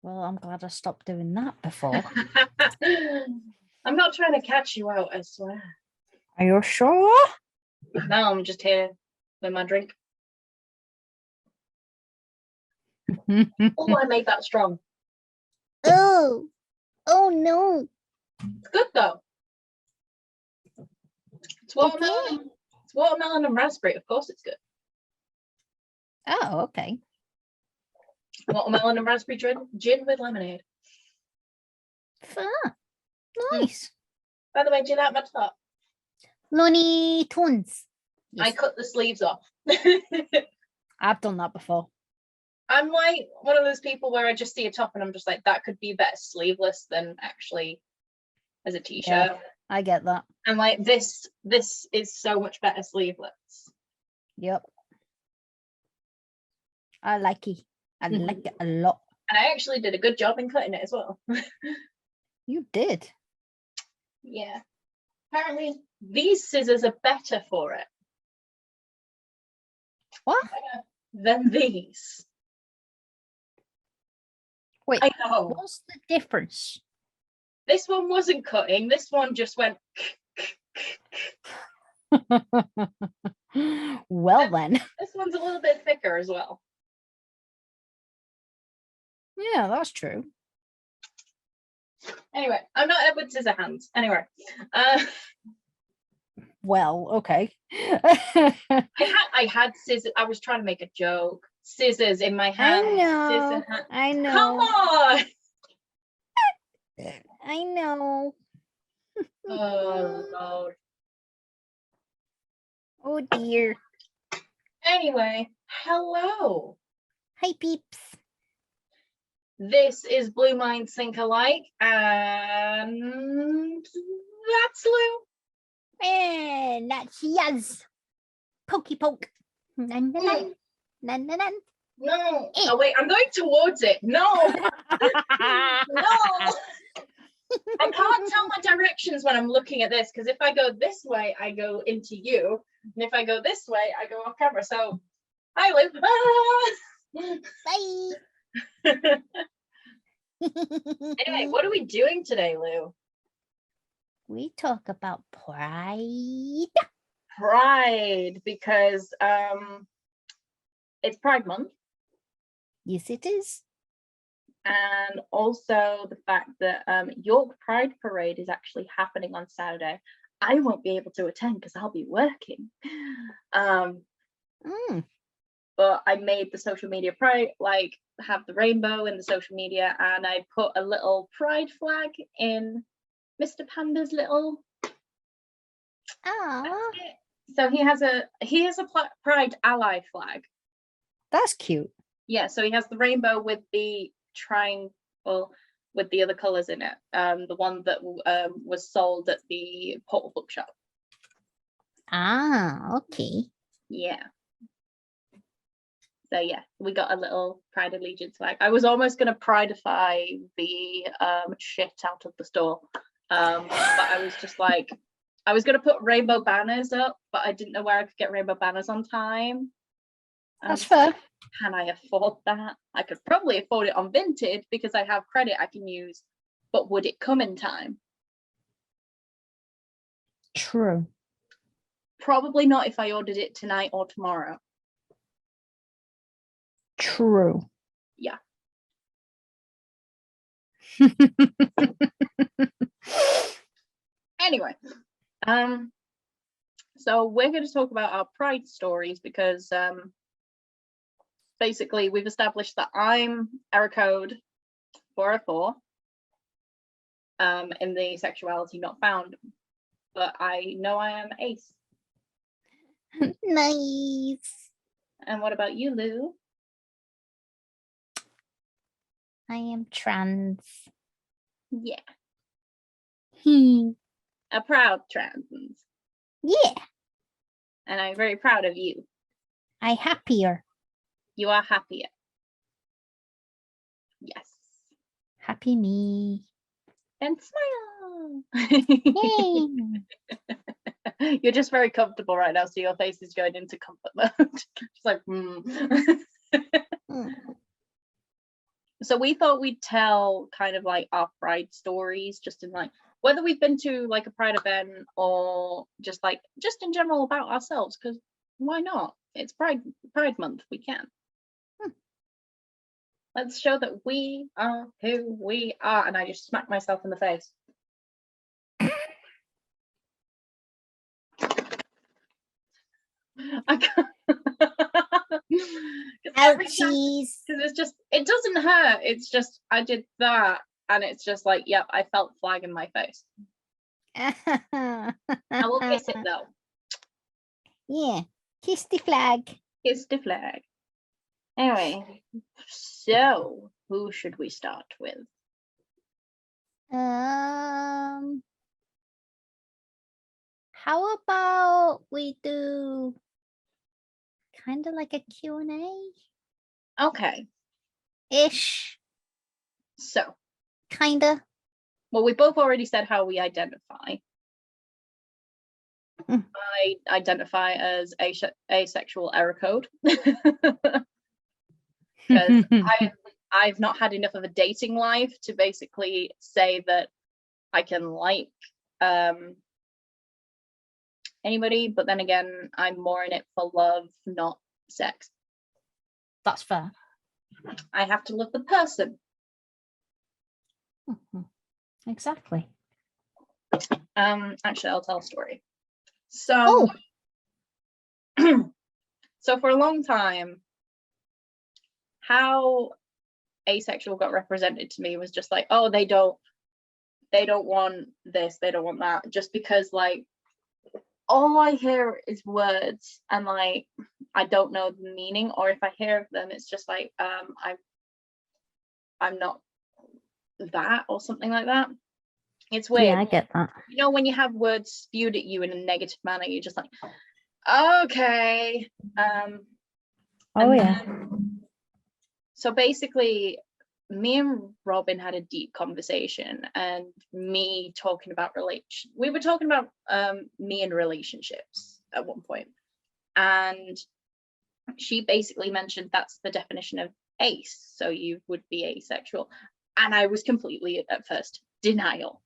Well, I'm glad I stopped doing that before. I'm not trying to catch you out, I swear. Are you sure? No, I'm just here with my drink. Oh, I made that strong. Oh no. It's good though. It's watermelon. It's watermelon and raspberry. Of course, it's good. Oh, okay. Watermelon and raspberry gin with lemonade. Fun. Nice. By the way, do you like my top? Looney Tunes. Yes. I cut the sleeves off. I've done that before. I'm like one of those people where I just see a top and I'm just like, that could be better sleeveless than actually as a t-shirt. Yeah, I get that. And like this is so much better sleeveless. Yep. I like it. I like it a lot. And I actually did a good job in cutting it as well. You did? Yeah. Apparently these scissors are better for it. What? Better than these. Wait, I know. What's the difference? This one wasn't cutting. This one just went. Well, then. This one's a little bit thicker as well. Yeah, that's true. Anyway, I'm not Edward Scissorhands. Anyway. Well, okay. I had scissors. I was trying to make a joke. Scissors in my hand. I know. Come on. I know. Oh Lord. Oh dear. Anyway, hello. Hi peeps. This is Blue Mind Think Alike, and that's Lou. And that's Yaz. Pokey poke. Nan, nan, nan. Nan, nan, nan. No. Oh wait, I'm going towards it. No. No. I can't tell my directions when I'm looking at this, because if I go this way, I go into you, and if I go this way, I go off camera. So, hi, Lou. Bye. Anyway, what are we doing today, Lou? We talk about pride. Pride, because it's Pride Month. Yes, it is. And also the fact that York Pride Parade is actually happening on Saturday. I won't be able to attend because I'll be working. But I made the social media pride, like have the rainbow in the social media, and I put a little pride flag in Mr. Panda's little. So he has a Pride Ally flag. That's cute. Yeah, so he has the rainbow with the triangle with the other colors in it. The one that was sold at the Portal Bookshop. Okay. Yeah. So yeah, we got a little Pride Allegiance flag. I was almost going to prideify the shit out of the store, but I was just like, I was going to put rainbow banners up, but I didn't know where I could get rainbow banners on time. That's fair. Can I afford that? I could probably afford it on Vinted because I have credit I can use, but would it come in time? True. Probably not if I ordered it tonight or tomorrow. True. Yeah. Anyway, so we're going to talk about our pride stories because basically we've established that I'm error code 404 in the sexuality not found, but I know I am ace. Nice. And what about you, Lou? I am trans. Yeah. A proud trans. Yeah. And I'm very proud of you. I'm happier. You are happier. Yes. Happy me. And smile. You're just very comfortable right now, so your face is going into comfort mode. Just like, So we thought we'd tell kind of like our pride stories, just in like whether we've been to like a pride event or just in general about ourselves, because why not? It's Pride Month. We can. Let's show that we are who we are. And I just smacked myself in the face. I can't. Ouchies. Because it's just, it doesn't hurt. It's just, I did that. And it's just like, yep, I felt flag in my face. I will kiss it though. Yeah, kiss the flag. Kiss the flag. Anyway, so who should we start with? How about we do kind of like a Q&A? Okay. Ish. So. Kind of. Well, we both already said how we identify. I identify as asexual error code. Because I've not had enough of a dating life to basically say that I can like anybody, but then again, I'm more in it for love, not sex. That's fair. I have to love the person. Exactly. Actually, I'll tell a story. So, so for a long time, how asexual got represented to me was just like, oh, they don't want this, they don't want that, just because like all I hear is words and like I don't know the meaning, or if I hear of them, it's just like I'm not that or something like that. It's weird. Yeah, I get that. You know, when you have words spewed at you in a negative manner, you're just like, okay. Oh yeah. So basically, me and Robin had a deep conversation, and me talking about we were talking about me and relationships at one point, and she basically mentioned that's the definition of ace, so you would be asexual. And I was completely at first denial,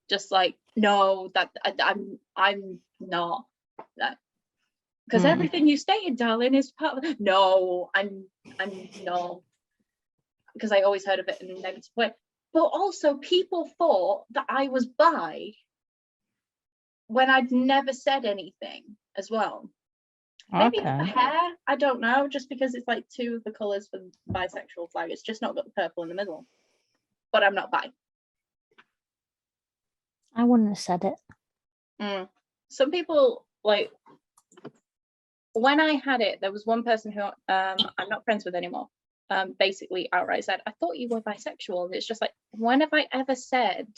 just like, no, that I'm not that, because everything you stated, darling, is part of no, I'm no, because I always heard of it in a negative way. But also people thought that I was bi when I'd never said anything as well. Maybe it's the hair, I don't know, just because it's like two of the colours for the bisexual flag. It's just not got the purple in the middle. But I'm not bi. I wouldn't have said it. Some people, like, when I had it, there was one person who I'm not friends with anymore, basically outright said, I thought you were bisexual. And it's just like, when have I ever said?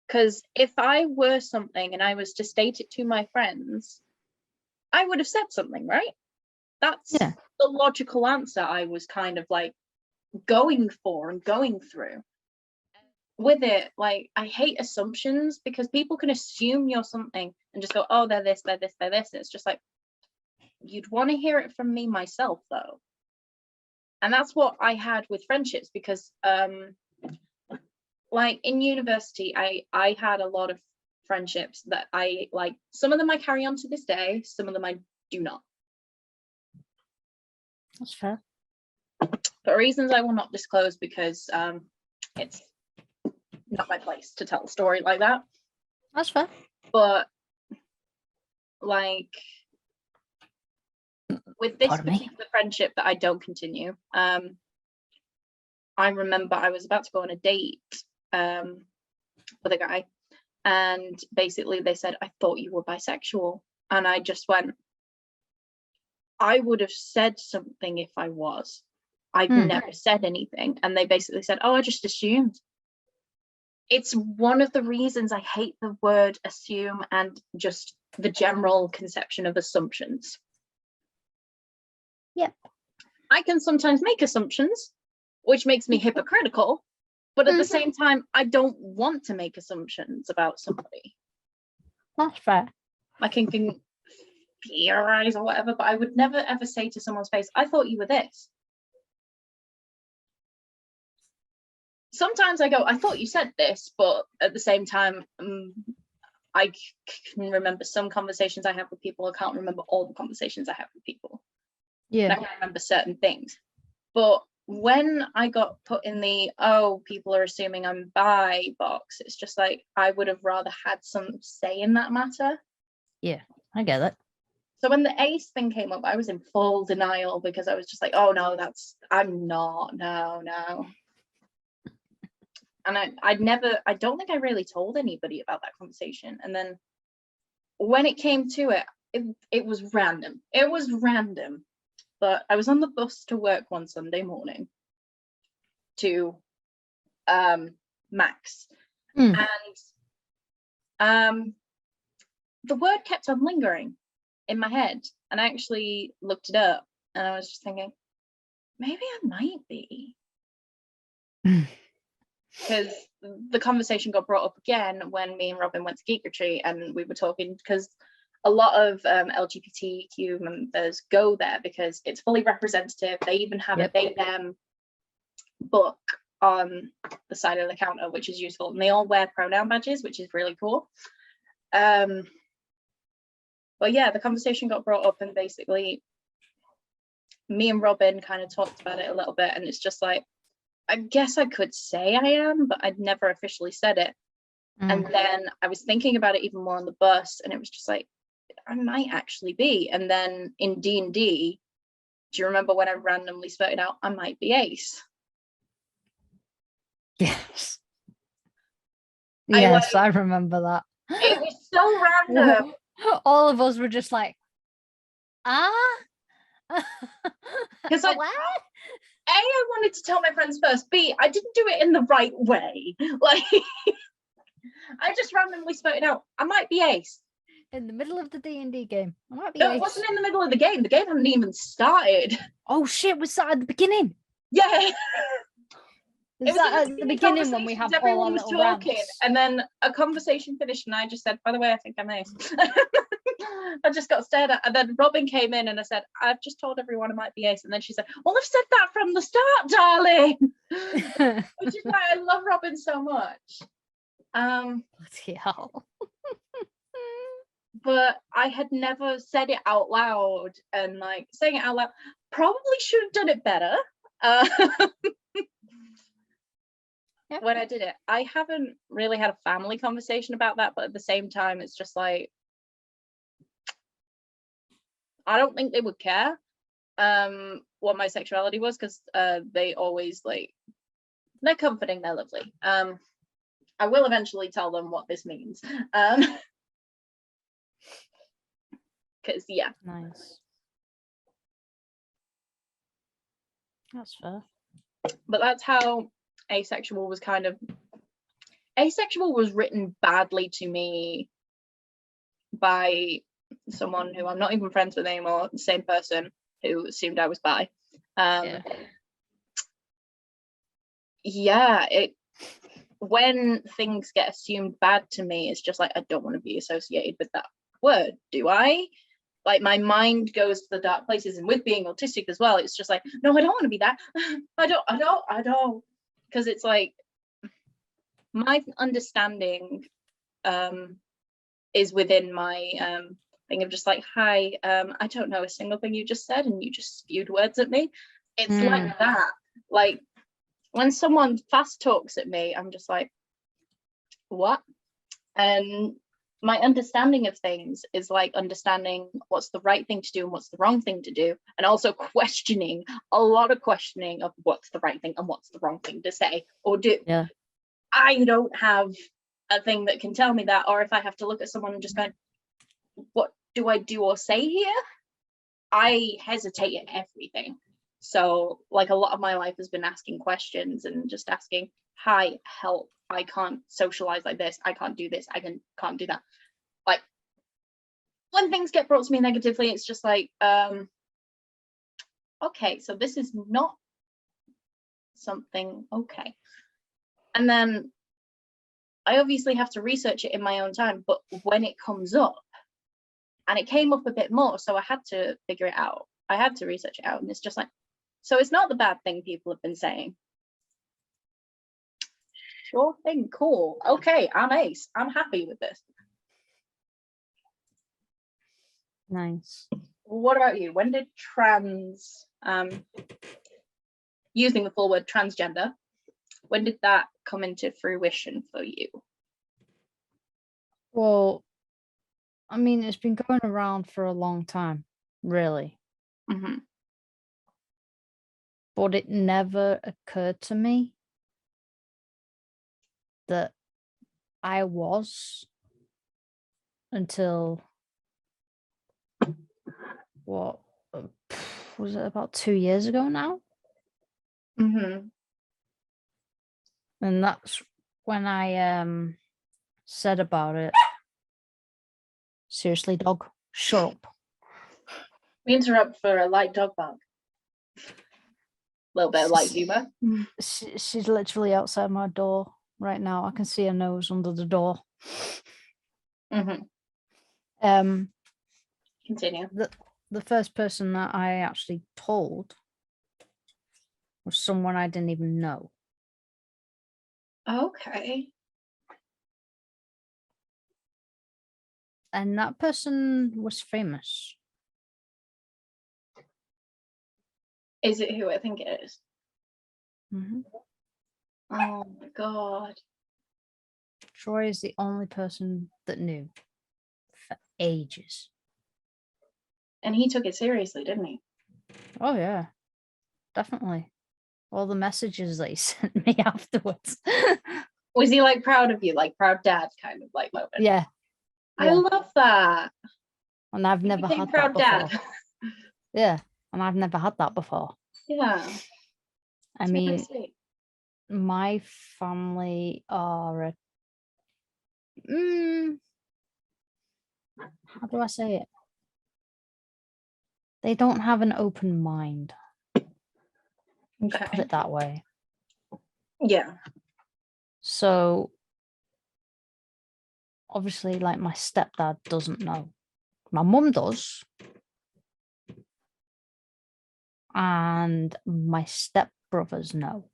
Because if I were something and I was to state it to my friends, I would have said something, right? That's the logical answer I was kind of like going for and going through. With it, like, I hate assumptions, because people can assume you're something and just go, oh, they're this, they're this, they're this. And it's just like, you'd want to hear it from me myself, though. And that's what I had with friendships, because like in university, I had a lot of friendships that I like. Some of them I carry on to this day, some of them I do not. That's fair. For reasons I will not disclose, because it's not my place to tell a story like that. That's fair. But like with this particular friendship that I don't continue, I remember I was about to go on a date with a guy, and basically they said, I thought you were bisexual. And I just went, I would have said something if I was. I've never said anything. And they basically said, oh, I just assumed. It's one of the reasons I hate the word assume and just the general conception of assumptions. Yep. I can sometimes make assumptions, which makes me hypocritical, but at the same time, I don't want to make assumptions about somebody. That's fair. I can theorize or whatever, but I would never ever say to someone's face, I thought you were this. sometimes I go, I thought you said this, but at the same time, I can remember some conversations I have with people. I can't remember all the conversations I have with people. Yeah. I can remember certain things. But when I got put in the, oh, people are assuming I'm bi box, it's just like, I would have rather had some say in that matter. Yeah, I get it. So when the ace thing came up, I was in full denial because I was just like, oh no, I'm not, no. And I don't think I really told anybody about that conversation. And then when it came to it was random. It was random. But I was on the bus to work one Sunday morning to Max. And the word kept on lingering in my head. And I actually looked it up and I was just thinking, maybe I might be. Because the conversation got brought up again when me and Robin went to Geek Retreat, and we were talking, because a lot of LGBTQ members go there because it's fully representative. They even have a they them book on the side of the counter, which is useful, and they all wear pronoun badges, which is really cool. But yeah, the conversation got brought up, and basically me and Robin kind of talked about it a little bit, and it's just like, I guess I could say I am, but I'd never officially said it. And then I was thinking about it even more on the bus, and it was just like, I might actually be. And then in D&D, do you remember when I randomly spurted out, I might be ace? Yes. Yes, I remember that. It was so random. All of us were just like, Because I wanted to tell my friends first. B, I didn't do it in the right way. Like, I just randomly spurted out, I might be ace. In the middle of the D&D game. I might be No, ace. it wasn't in the middle of the game. The game hadn't even started. Oh shit, was that at the beginning? Yeah. Is that at the beginning when we have all our little talking rants? And then a conversation finished and I just said, by the way, I think I'm ace. I just got stared at, and then Robin came in and I said, I've just told everyone I might be ace. And then she said, well, I've said that from the start, darling. Which is why I love Robin so much. Bloody hell. But I had never said it out loud, and like saying it out loud, probably should have done it better. When I did it, I haven't really had a family conversation about that, but at the same time, it's just like, I don't think they would care what my sexuality was, because they always like, they're comforting, they're lovely. I will eventually tell them what this means. Because yeah. Nice. That's fair. But that's how asexual was kind of, asexual was written badly to me by someone who I'm not even friends with anymore, the same person who assumed I was bi. Yeah, when things get assumed bad to me, it's just like, I don't want to be associated with that word, do I? Like, my mind goes to the dark places, and with being autistic as well, it's just like, no, I don't want to be that. I don't, because it's like, my understanding is within my thing of just like, hi, I don't know a single thing you just said, and you just spewed words at me. It's like that. Like, when someone fast talks at me, I'm just like, what? And my understanding of things is like understanding what's the right thing to do and what's the wrong thing to do, and also questioning, a lot of questioning of what's the right thing and what's the wrong thing to say or do. Yeah. I don't have a thing that can tell me that, or if I have to look at someone and just go, what do I do or say here? I hesitate at everything. So like, a lot of my life has been asking questions and just asking, hi, help, I can't socialize like this, I can't do this, I can't do that. Like, when things get brought to me negatively, it's just like, okay, so this is not something okay. And then I obviously have to research it in my own time, but when it comes up, and it came up a bit more, so I had to figure it out, I had to research it out, and it's just like, so it's not the bad thing people have been saying. Sure thing. Cool. Okay, I'm ace. I'm happy with this. Nice. What about you? When did using the full word transgender, when did that come into fruition for you? Well, I mean, it's been going around for a long time, really. Mm-hmm. But it never occurred to me that I was until what was it, about 2 years ago now? Mm-hmm. And that's when I said about it. Seriously, dog, shut up. We interrupt for a light dog bark. A little bit of light humor. She's literally outside my door right now. I can see her nose under the door. Mm-hmm. Continue. The first person that I actually told was someone I didn't even know. Okay. And that person was famous. Is it who I think it is? Mm-hmm. Oh my God. Troy is the only person that knew for ages. And he took it seriously, didn't he? Oh, yeah, definitely. All the messages that he sent me afterwards. Was he like proud of you, like proud dad kind of like moment? Yeah. I love that. And I've never had proud that before. dad. Yeah. And I've never had that before. Yeah. I mean, my family are how do I say it? They don't have an open mind. Just put it that way. Yeah. So obviously, like, my stepdad doesn't know. My mum does. And my stepbrothers know.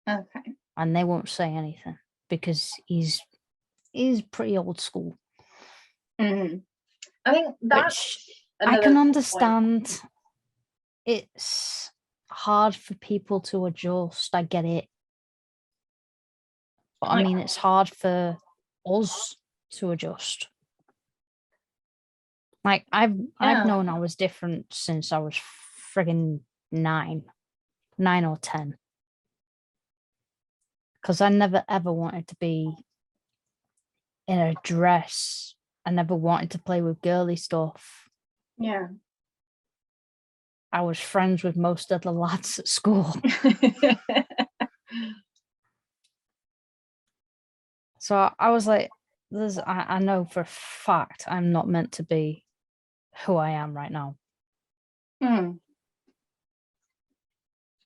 Okay. And they won't say anything because he's pretty old school. Mm-hmm. I think that's I can understand. It's hard for people to adjust. I get it. But I mean, it's hard for us to adjust. Like, I've known I was different since I was friggin' 9 or 10. Because I never ever wanted to be in a dress. I never wanted to play with girly stuff. Yeah. I was friends with most of the lads at school. So I was like, I know for a fact I'm not meant to be who I am right now.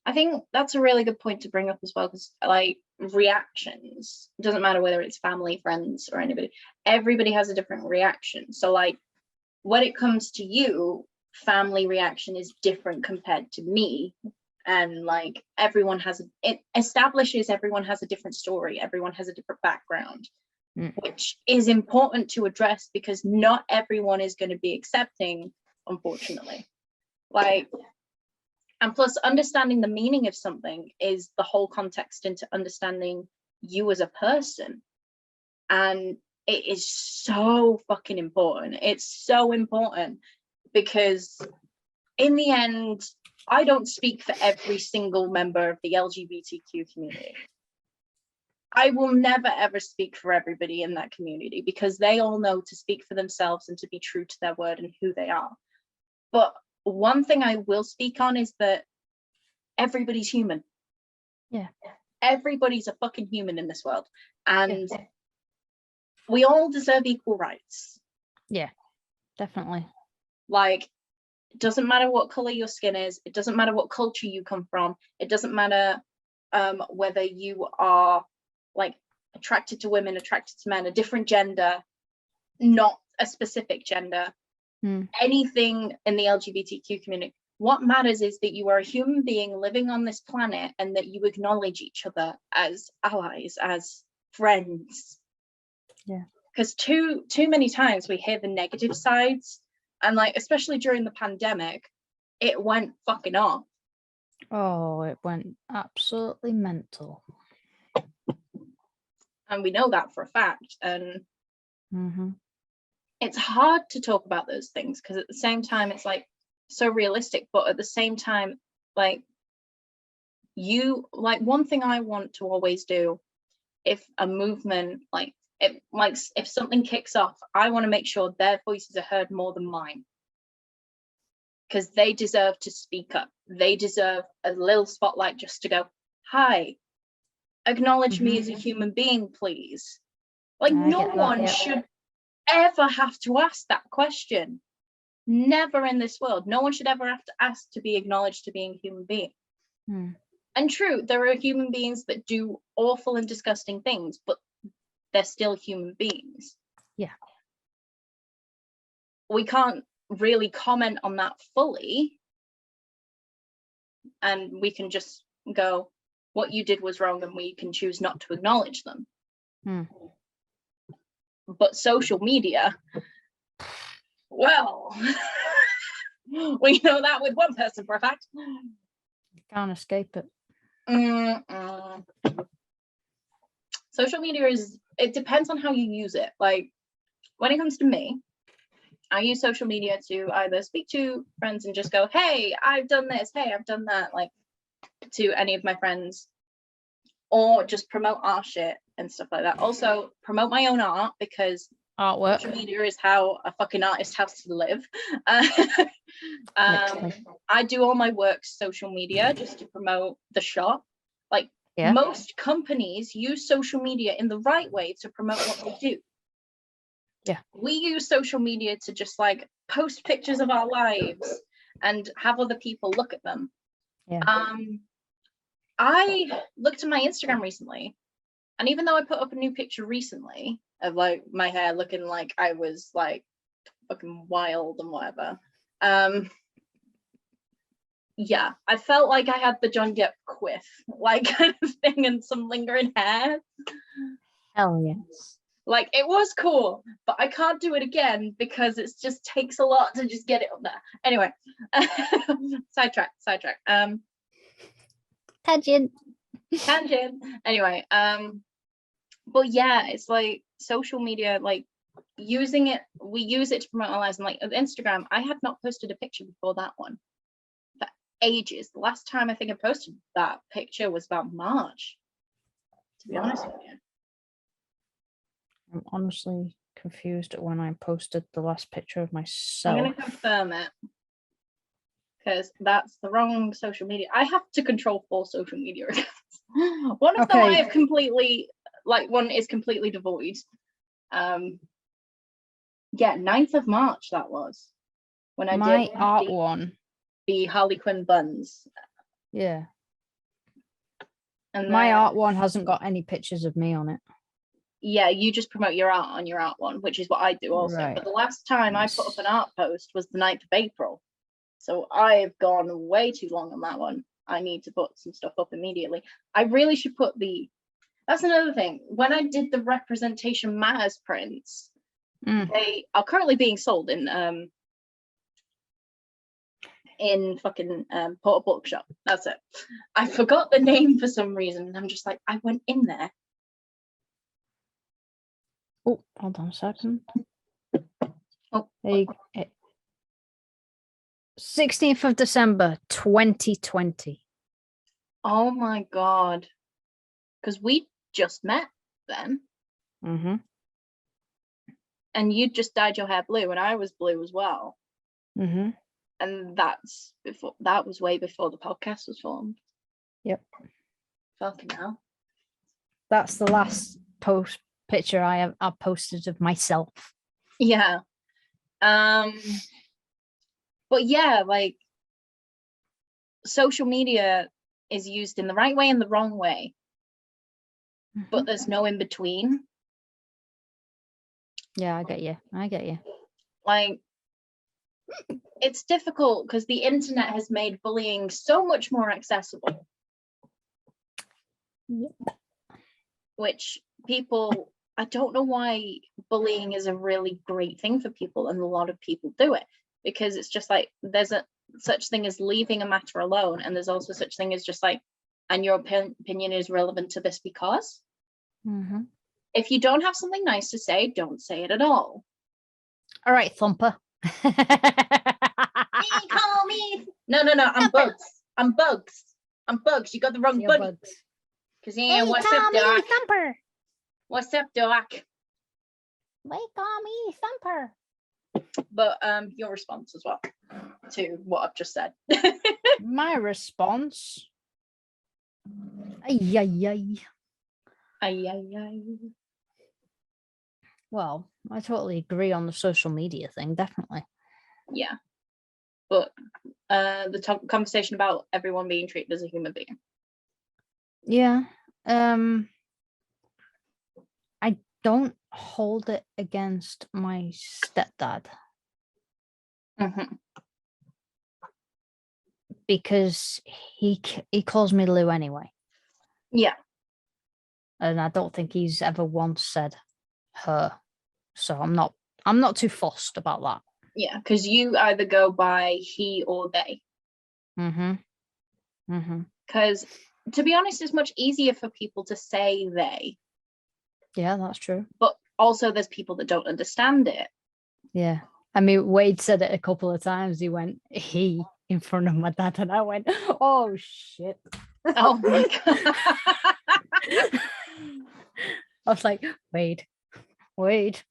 I think that's a really good point to bring up as well, because like reactions, it doesn't matter whether it's family, friends, or anybody, everybody has a different reaction. So like when it comes to you, family reaction is different compared to me. And like it establishes everyone has a different story, everyone has a different background, which is important to address because not everyone is going to be accepting, unfortunately. Like, and plus understanding the meaning of something is the whole context into understanding you as a person. And it is so fucking important. It's so important because in the end, I don't speak for every single member of the LGBTQ community. I will never ever speak for everybody in that community because they all know to speak for themselves and to be true to their word and who they are. But one thing I will speak on is that everybody's human. Yeah. Everybody's a fucking human in this world. And we all deserve equal rights. Yeah, definitely. Like, it doesn't matter what color your skin is. It doesn't matter what culture you come from. It doesn't matter whether you are like attracted to women, attracted to men, a different gender, not a specific gender. Anything in the LGBTQ community, What matters is that you are a human being living on this planet and that you acknowledge each other as allies, as friends. Yeah. Because too many times we hear the negative sides, and like, especially during the pandemic, it went fucking off. Oh, it went absolutely mental. And we know that for a fact. And Mm-hmm. it's hard to talk about those things because at the same time, it's like so realistic, but at the same time, like, one thing I want to always do, if a movement, if something kicks off, I want to make sure their voices are heard more than mine, because they deserve to speak up. They deserve a little spotlight just to go, hi, acknowledge me as a human being, please. Like, no one should ever have to ask that question. Never in this world. No one should ever have to ask to be acknowledged to being a human being. And true, there are human beings that do awful and disgusting things, but they're still human beings. Yeah. We can't really comment on that fully, and we can just go, what you did was wrong, and we can choose not to acknowledge them. But social media, well, we know that with one person for a fact. You can't escape it. Social media it depends on how you use it. Like, when it comes to me, I use social media to either speak to friends and just go, hey, I've done this, hey, I've done that, like, to any of my friends, or just promote our shit and stuff like that. Also promote my own art, because Artwork. social media is how a fucking artist has to live. I do all my work social media just to promote the shop. Like, most companies use social media in the right way to promote what they do. Yeah. We use social media to just like post pictures of our lives and have other people look at them. Yeah. I looked at my Instagram recently, and even though I put up a new picture recently of like my hair looking like I was like fucking wild and whatever, yeah, I felt like I had the John Depp quiff, like, kind of thing, and some lingering hair. Hell yes. Like, it was cool, but I can't do it again because it just takes a lot to just get it up there. Anyway, sidetrack. Tangent. Anyway, but yeah, it's like social media, like, using it, we use it to promote our lives. And like, of Instagram, I have not posted a picture before that one for ages. The last time I think I posted that picture was about March, to be honest with you. I'm honestly confused at when I posted the last picture of myself. I'm going to confirm it, because that's the wrong social media. I have to control 4 social media accounts. One of them I have completely, like, one is completely devoid. Yeah, 9th of March that was. When I my did art one. The Harley Quinn buns. Yeah. And my art one hasn't got any pictures of me on it. Yeah, you just promote your art on your art one, which is what I do also. Right. But the last time I put up an art post was the 9th of April. So I've gone way too long on that one. I need to put some stuff up immediately. I really should put that's another thing. When I did the Representation Matters prints, they are currently being sold in fucking Porter Bookshop. That's it. I forgot the name for some reason, and I'm just like, I went in there. Oh, hold on a second. Oh, 16th of December, 2020. Oh my God. Because we just met then. And you just dyed your hair blue, and I was blue as well. And that was way before the podcast was formed. Yep. Fucking hell. That's the last picture I posted of myself. Yeah. But yeah, like, social media is used in the right way and the wrong way, but there's no in between. Yeah, I get you. Like, it's difficult because the internet has made bullying so much more accessible. Yep. Which people, I don't know why bullying is a really great thing for people, and a lot of people do it, because it's just like there's a such thing as leaving a matter alone, and there's also such thing as just like, and your opinion is relevant to this because. Mm-hmm. If you don't have something nice to say, don't say it at all. All right, Thumper. Call me. No, I'm Bugs. I'm Bugs. I'm Bugs. You got the wrong You're buddy. Bugs. Cause yeah, what's call up, me Doc? Thumper. What's up, Doc? They call me Thumper. But your response as well to what I've just said. My response. Ay, ay, ay. Ay, ay, ay. Well, I totally agree on the social media thing, definitely. Yeah. But the conversation about everyone being treated as a human being. Yeah. I don't hold it against my stepdad Mm-hmm. because he calls me Lou anyway. Yeah. And I don't think he's ever once said her. So I'm not too fussed about that. Yeah, because you either go by he or they. Mm-hmm. Mm-hmm. Because to be honest, it's much easier for people to say they. Yeah, that's true. But also there's people that don't understand it. Yeah. I mean, Wade said it a couple of times. He went, he in front of my dad, and I went, oh, shit. Oh my God. I was like, Wade. Say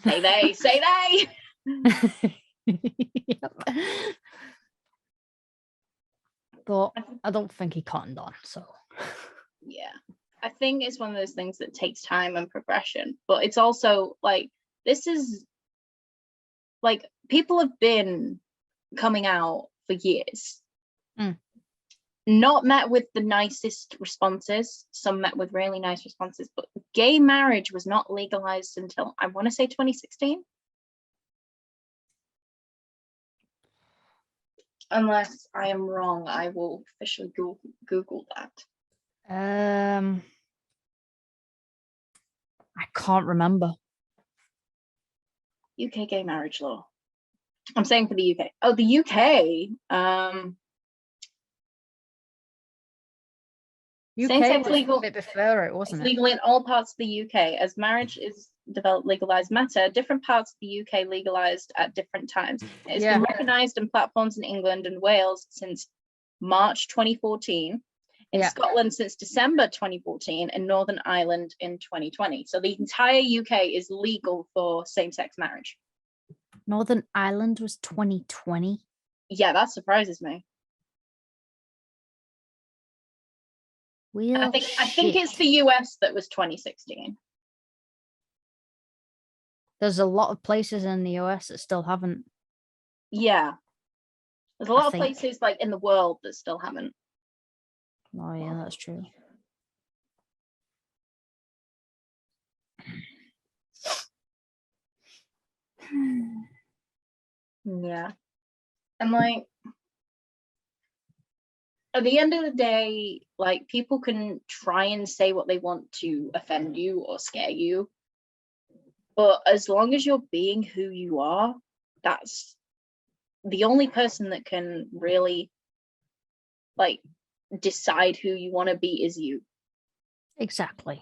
they. Yep. But I don't think he cottoned on, so. Yeah. I think it's one of those things that takes time and progression, but it's also like, this is like, people have been coming out for years. Not met with the nicest responses. Some met with really nice responses, but gay marriage was not legalized until, I want to say, 2016. Unless I am wrong, I will officially Google that. I can't remember. UK gay marriage law. I'm saying for the UK. Oh, the UK. UK was legal. A bit before it, wasn't it? Legal in all parts of the UK. As marriage is developed legalized matter, different parts of the UK legalized at different times. It's been recognised in platforms in England and Wales since March 2014, in Scotland since December 2014, and Northern Ireland in 2020. So the entire UK is legal for same-sex marriage. Northern Ireland was 2020. Yeah, that surprises me. Well, I think it's the US that was 2016. There's a lot of places in the US that still haven't. Yeah. There's a lot of places like in the world that still haven't. Oh yeah, that's true. Yeah. And like, at the end of the day, like, people can try and say what they want to offend you or scare you, but as long as you're being who you are, that's the only person that can really like decide who you want to be is you. Exactly.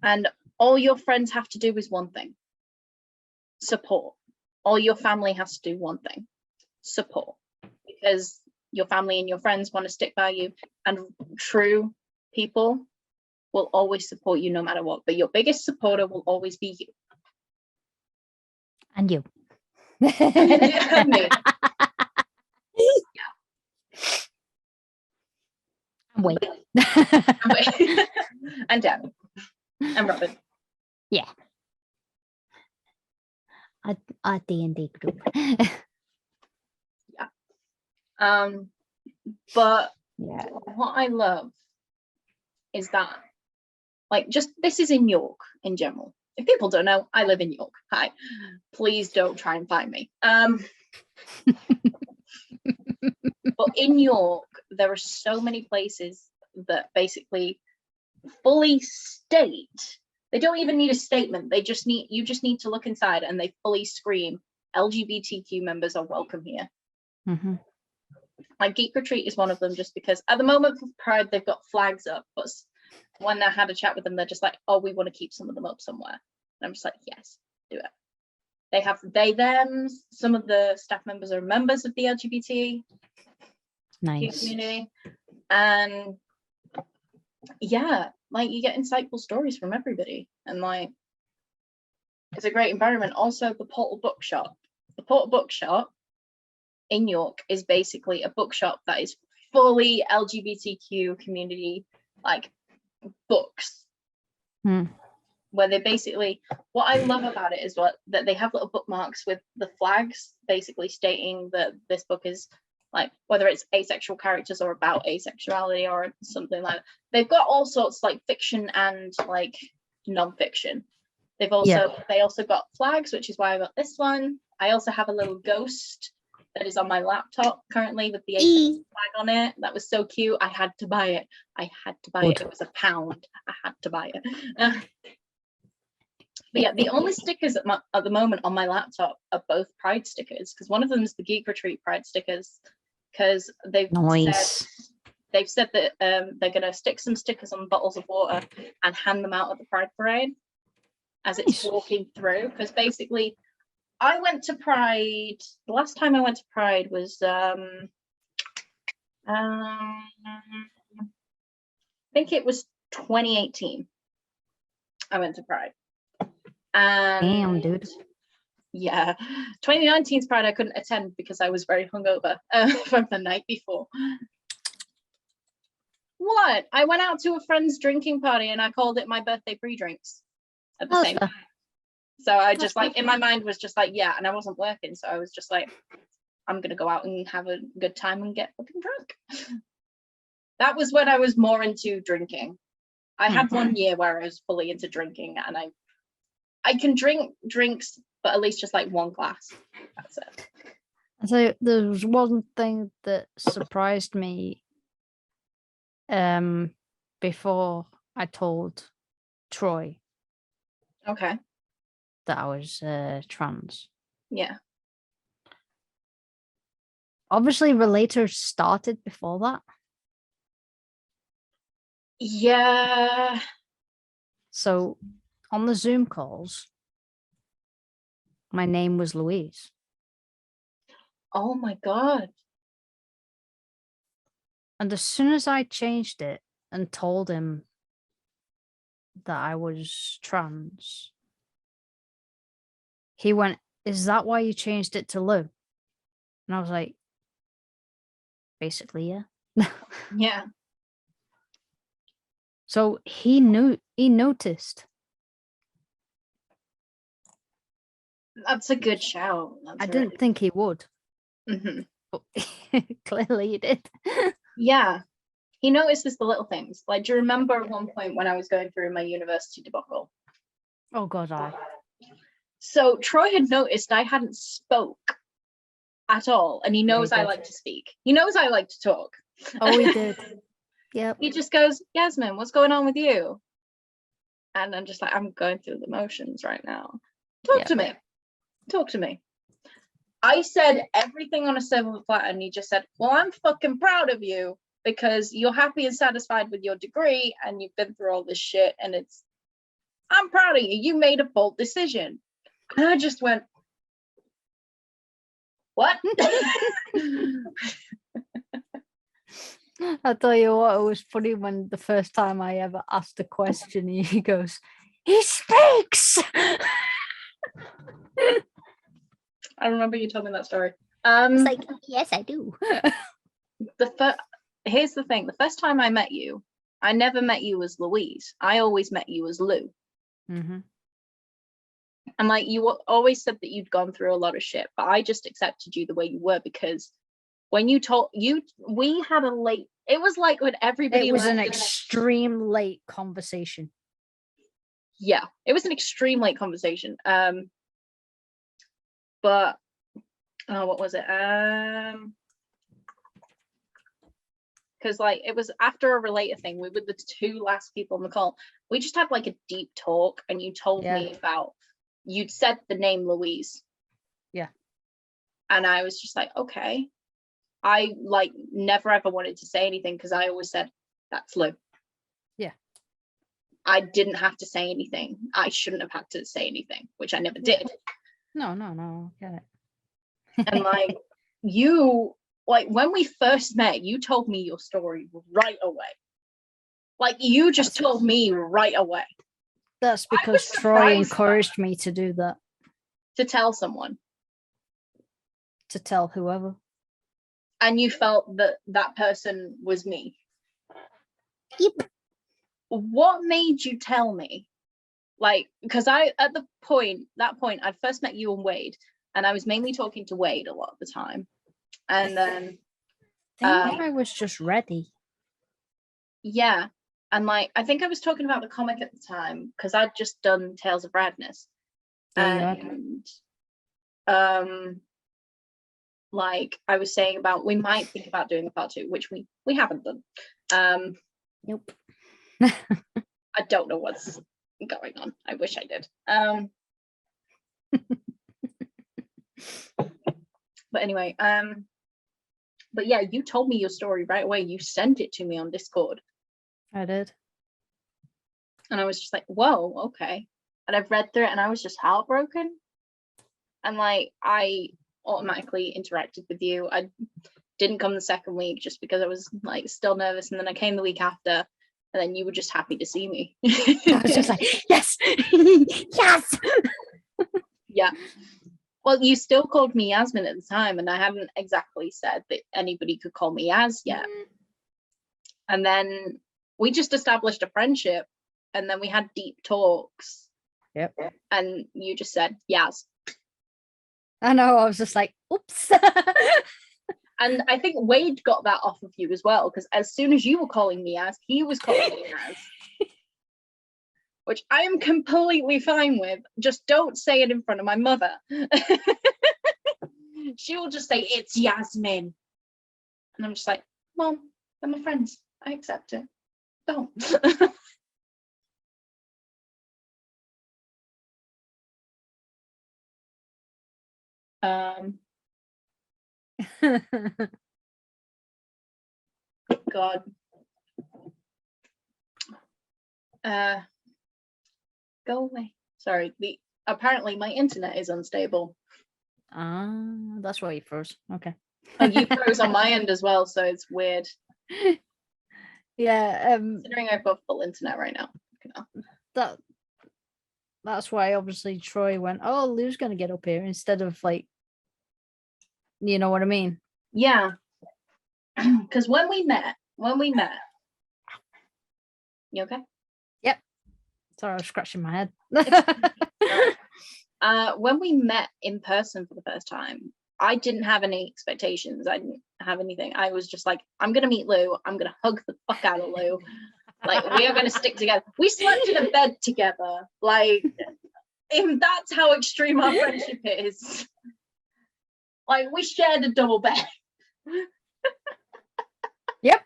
And all your friends have to do is one thing: support. All your family has to do one thing: support, because your family and your friends want to stick by you, and true people will always support you no matter what, but your biggest supporter will always be you. And you. And me. Yeah. And wait. And Dan. And Robin. Yeah. Our D&D group. Yeah. But what I love is that, like, just this is in York in general. If people don't know, I live in York. Hi. Please don't try and find me. But in York, there are so many places that basically fully state, they don't even need a statement. You just need to look inside and they fully scream, LGBTQ members are welcome here. Mm-hmm. Like Geek Retreat is one of them, just because at the moment for Pride, they've got flags up, but when I had a chat with them, they're just like, oh, we want to keep some of them up somewhere. And I'm just like, yes, do it. They have they, them. Some of the staff members are members of the LGBT community. And yeah, like you get insightful stories from everybody. And like, it's a great environment. Also, the Portal Bookshop. The Portal Bookshop in York is basically a bookshop that is fully LGBTQ community, like books. Where they basically, what I love about it is that they have little bookmarks with the flags basically stating that this book is like, whether it's asexual characters or about asexuality or something like that. They've got all sorts, like fiction and like non-fiction. They also got flags, which is why I got this one. I also have a little ghost that is on my laptop currently with the asexual flag on it. That was so cute. I had to buy it. It was £1. I had to buy it. But yeah, the only stickers at the moment on my laptop are both Pride stickers, because one of them is the Geek Retreat Pride stickers, because they've said that they're going to stick some stickers on bottles of water and hand them out at the Pride Parade as it's walking through. Because basically, I went to Pride, the last time I went to Pride was, I think it was 2018. I went to Pride. And damn, dude. Yeah, 2019's Pride I couldn't attend because I was very hungover from the night before. What? I went out to a friend's drinking party and I called it my birthday pre-drinks at the same time. So I just like, in my mind was just like, yeah, and I wasn't working. So I was just like, I'm going to go out and have a good time and get fucking drunk. That was when I was more into drinking. I had 1 year where I was fully into drinking, and I can drink drinks, but at least just like one glass. That's it. So there was one thing that surprised me before I told Troy Okay. that I was trans. Yeah. Obviously, Relator started before that. Yeah. So on the Zoom calls, my name was Louise. Oh my God. And as soon as I changed it and told him that I was trans, he went, "Is that why you changed it to Lou?" And I was like, basically, yeah. Yeah. So he noticed. That's a good shout. I didn't think he would. But clearly he did. Yeah. He notices the little things. Like, do you remember at one point when I was going through my university debacle? Oh God, I. So Troy had noticed I hadn't spoke at all, and he knows I like to speak. He knows I like to talk. Oh, he did. Yep. He just goes, Yasmin, what's going on with you? And I'm just like, I'm going through the motions right now. Talk to me. I said everything on a silver platter, and he just said, well, I'm fucking proud of you because you're happy and satisfied with your degree and you've been through all this shit, and I'm proud of you. You made a bold decision. And I just went, what? I tell you what, it was funny when the first time I ever asked a question, he goes, he speaks. I remember you told me that story. It's like, yes, I do. Here's the thing. The first time I met you, I never met you as Louise. I always met you as Lou. And like, you always said that you'd gone through a lot of shit, but I just accepted you the way you were, because when you told we had a late, it was like when everybody, it was an extreme late conversation. yeah, it was an extreme late conversation. But what was it? Because like it was after a related thing. We were the two last people on the call. We just had like a deep talk, and you told me about, you'd said the name Louise. Yeah. And I was just like, okay. I like never ever wanted to say anything because I always said, that's Lou. Yeah. I didn't have to say anything. I shouldn't have had to say anything, which I never did. No, get it. And like you, like when we first met, you told me your story right away. Like you just told me right away. That's because Troy encouraged me to do that. To tell someone. To tell whoever. And you felt that that person was me. Yep. What made you tell me? Like, because I, at that point, I'd first met you and Wade, and I was mainly talking to Wade a lot of the time. And then I think I was just ready. Yeah. And like, I think I was talking about the comic at the time because I'd just done Tales of Radness. And like I was saying about, we might think about doing a part 2, which we haven't done. Nope. I don't know what's going on. I wish I did. But anyway, but yeah, you told me your story right away. You sent it to me on Discord. I did. And I was just like, whoa, okay. And I've read through it and I was just heartbroken. And like, I automatically interacted with you. I didn't come the second week just because I was like still nervous. And then I came the week after, and then you were just happy to see me. I was just like, yes, yes. Yeah. Well, you still called me Yasmin at the time, and I hadn't exactly said that anybody could call me Yas yet. And then we just established a friendship, and then we had deep talks. Yep. And you just said Yas. I know, I was just like, oops. And I think Wade got that off of you as well, because as soon as you were calling me Yas, he was calling me Yas. Which I am completely fine with. Just don't say it in front of my mother. She will just say, it's Yasmin. And I'm just like, Mom, they're my friends. I accept it. Don't. God. Go away. Sorry. Apparently my internet is unstable. That's why you froze. Okay. And you froze on my end as well, so it's weird. Yeah. Considering I've got full internet right now. That's why obviously Troy went, oh, Lou's gonna get up here, instead of like, you know what I mean? Yeah. Because when we met, you okay? Yep. Sorry, I was scratching my head. When we met in person for the first time, I didn't have any expectations. I didn't have anything. I was just like, I'm gonna meet Lou. I'm gonna hug the fuck out of Lou. Like, we are gonna stick together. We slept in a bed together. Like, if that's how extreme our friendship is. Like, we shared a double bed. Yep.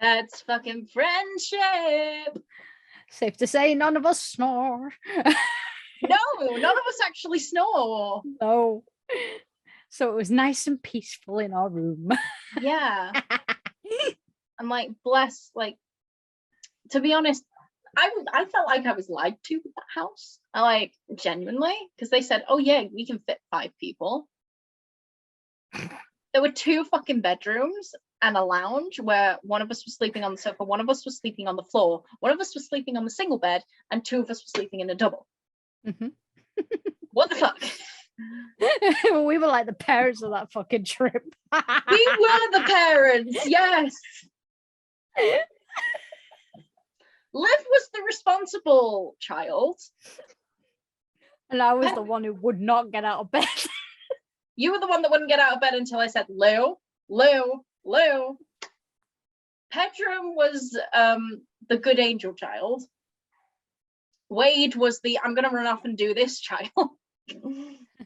That's fucking friendship. Safe to say, none of us snore. No, none of us actually snore. No. So it was nice and peaceful in our room. Yeah. I'm like, bless, like, to be honest, I felt like I was lied to with that house. I like, genuinely, because they said, oh yeah, we can fit 5 people. There were 2 fucking bedrooms and a lounge where one of us was sleeping on the sofa, one of us was sleeping on the floor, one of us was sleeping on the single bed, and 2 of us were sleeping in a double. Mm-hmm. What the fuck? We were like the parents of that fucking trip. We were the parents, yes. Liv was the responsible child. And I was the one who would not get out of bed. You were the one that wouldn't get out of bed until I said, Lou. Pedram was the good angel child. Wade was the I'm gonna run off and do this child.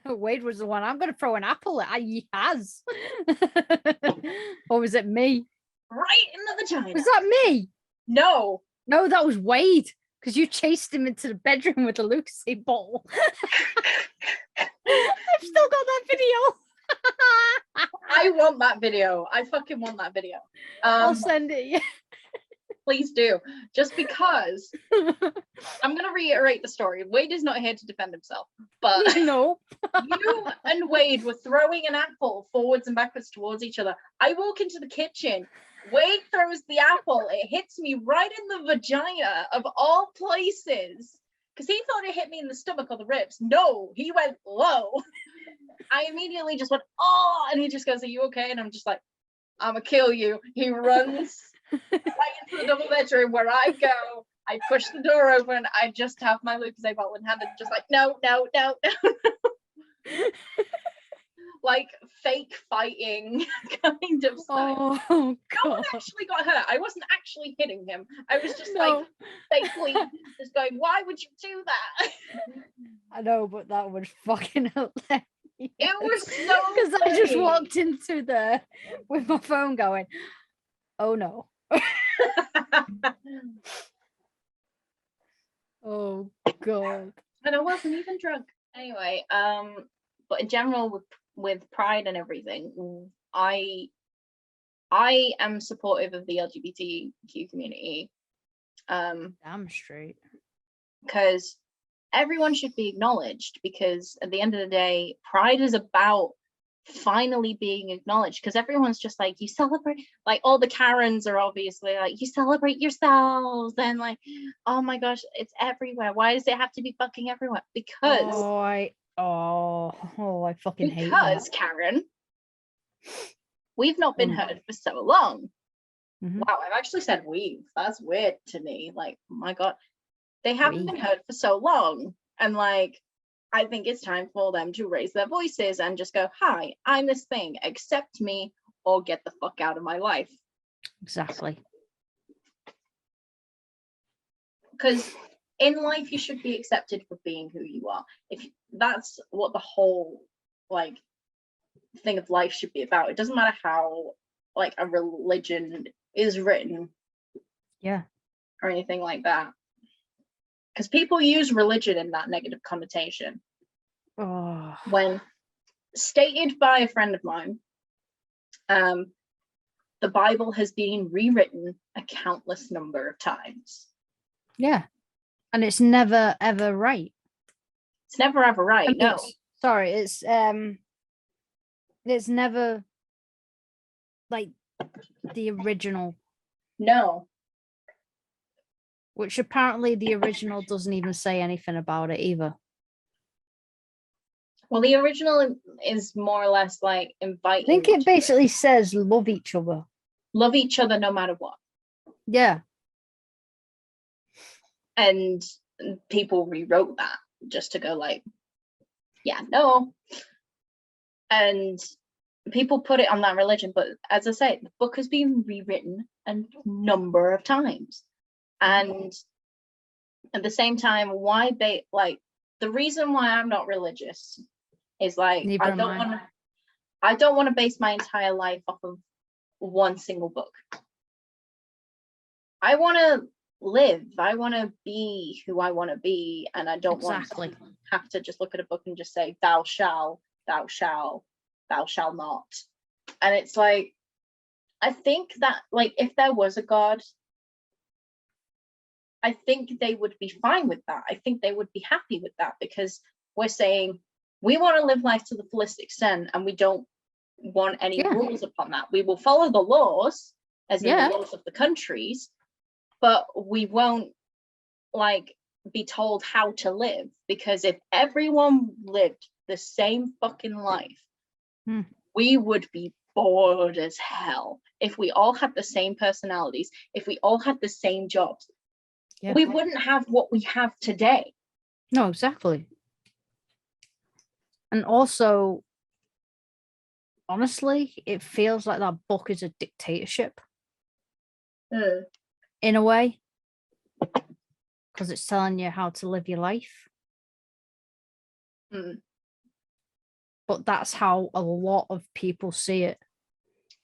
Wade was the one. I'm going to throw an apple at. He has. Or was it me? Right in the vagina. Was that me? No. No, that was Wade. Because you chased him into the bedroom with a Lucasade bottle. I've still got that video. I want that video. I fucking want that video. I'll send it. Yeah. Please do. Just because I'm going to reiterate the story. Wade is not here to defend himself, but No. you and Wade were throwing an apple forwards and backwards towards each other. I walk into the kitchen. Wade throws the apple. It hits me right in the vagina of all places. Because he thought it hit me in the stomach or the ribs. No, he went low. I immediately just went, oh, and he just goes, are you okay? And I'm just like, I'm gonna kill you. He runs right into the double bedroom where I go. I push the door open. I just have my Lucasade bottle in hand and just like, no. Like fake fighting kind of style. Oh, No one God. actually got hurt. I wasn't actually hitting him. I was just like fakely just going, why would you do that? I know, but that was fucking hilarious. It was so Because I just funny. walked into there with my phone going, oh no. Oh God. And I wasn't even drunk. Anyway, but in general with pride and everything, I am supportive of the LGBTQ community. Damn straight. Because everyone should be acknowledged, because at the end of the day, pride is about finally being acknowledged, because everyone's just like, you celebrate, like all the Karens are obviously like, you celebrate yourselves, and like, oh my gosh, it's everywhere. Why does it have to be fucking everywhere? Because I fucking hate because that. Karen, we've not been heard for so long. Mhm. Wow, I've actually said we've. That's weird to me. Like, oh my God, they haven't been heard for so long. And like, I think it's time for them to raise their voices and just go, hi, I'm this thing, accept me or get the fuck out of my life. Exactly. Because in life, you should be accepted for being who you are. If that's what the whole like thing of life should be about. It doesn't matter how like a religion is written. Yeah. Or anything like that. Because people use religion in that negative connotation. Oh. When stated by a friend of mine, the Bible has been rewritten a countless number of times. Yeah. And it's never ever right. It's never ever right. No. Sorry, it's never like the original. No. Which apparently the original doesn't even say anything about it either. Well, the original is more or less like inviting. I think it basically says love each other. Love each other no matter what. Yeah. And people rewrote that just to go like, yeah, no. And people put it on that religion, but as I say, the book has been rewritten a number of times. And at the same time, why they like the reason why I'm not religious is like I don't want to base my entire life off of one single book. I want to live. I want to be who I want to be, and I don't want to have to just look at a book and just say thou shall, thou shall, thou shall not. And it's like, I think that like if there was a God, I think they would be fine with that. I think they would be happy with that, because we're saying we want to live life to the fullest extent and we don't want any rules upon that. We will follow the laws, as in the laws of the countries, but we won't like be told how to live, because if everyone lived the same fucking life, we would be bored as hell. If we all had the same personalities, if we all had the same jobs, we wouldn't have what we have today. No, exactly. And also, honestly, it feels like that book is a dictatorship in a way. because it's telling you how to live your life. Mm. But that's how a lot of people see it.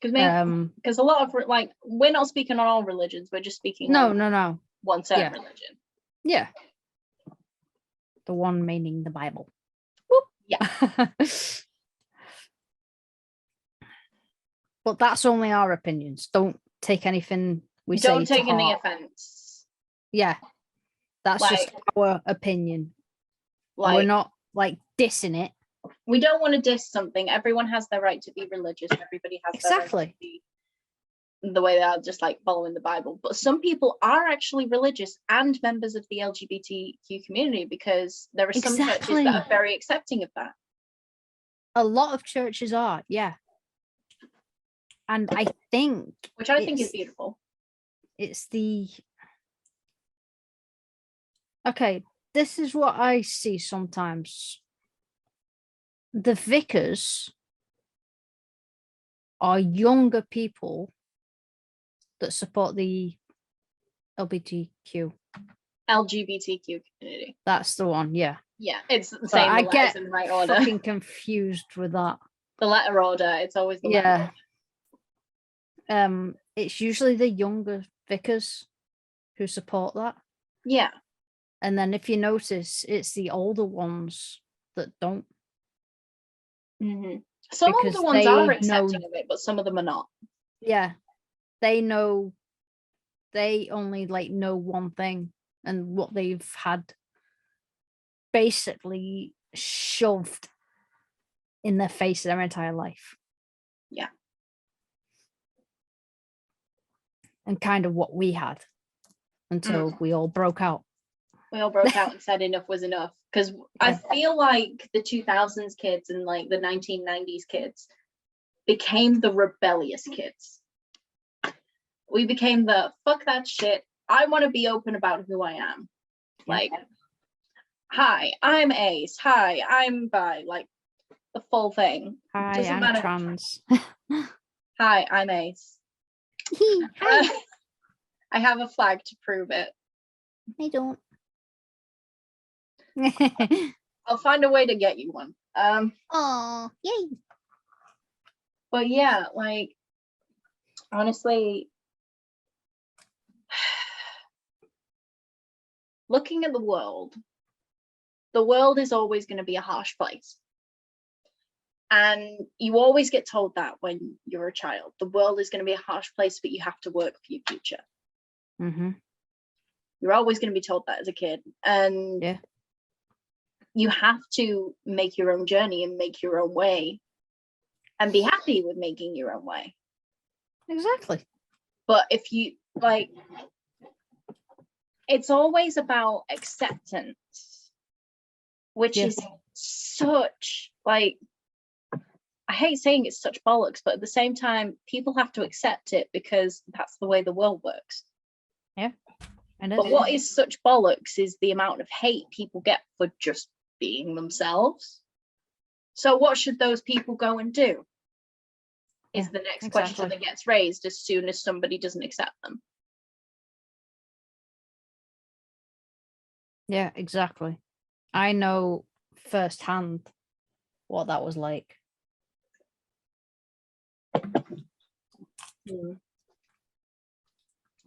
Because a lot of like, we're not speaking on all religions, we're just speaking No, on one certain religion. Yeah. The one meaning the Bible. Yeah. But that's only our opinions. Don't take anything we say. Don't take any heart. offense. Yeah. That's Like, just our opinion. Like, we're not like dissing it. We don't want to diss something. Everyone has their right to be religious. Everybody has their right to be the way they are, just like following the Bible. But some people are actually religious and members of the LGBTQ community, because there are some churches that are very accepting of that. A lot of churches are, yeah. And I think, which I think is beautiful. It's the, okay, this is what I see sometimes. The vicars are younger people that support the LGBTQ community. That's the one, yeah. Yeah, it's the same. I get in the right order. Fucking confused with that. The letter order, it's always the letter order. It's usually the younger vicars who support that. Yeah. And then if you notice, it's the older ones that don't. Mm-hmm. Some older ones are accepting of it, but some of them are not. Yeah. They only like know one thing, and what they've had basically shoved in their face their entire life. Yeah. And kind of what we had until we all broke out. We all broke out and said enough was enough. Because I feel like the 2000s kids and like the 1990s kids became the rebellious kids. We became the fuck that shit. I want to be open about who I am. Like, hi, I'm ace. Hi, I'm bi. Like, the full thing. Hi, I'm trans. Hi, I'm ace. I have a flag to prove it. I don't. I'll find a way to get you one. Oh, yay. But yeah, like, honestly, looking at the world is always going to be a harsh place. And you always get told that when you're a child. The world is going to be a harsh place, but you have to work for your future. Mm-hmm. You're always going to be told that as a kid. And you have to make your own journey and make your own way and be happy with making your own way. Exactly. But if you, like, it's always about acceptance, which is such, like, I hate saying it's such bollocks, but at the same time, people have to accept it because that's the way the world works. Yeah. But what is such bollocks is the amount of hate people get for just being themselves. So what should those people go and do? Is the next question that gets raised as soon as somebody doesn't accept them. Yeah, exactly. I know firsthand what that was like.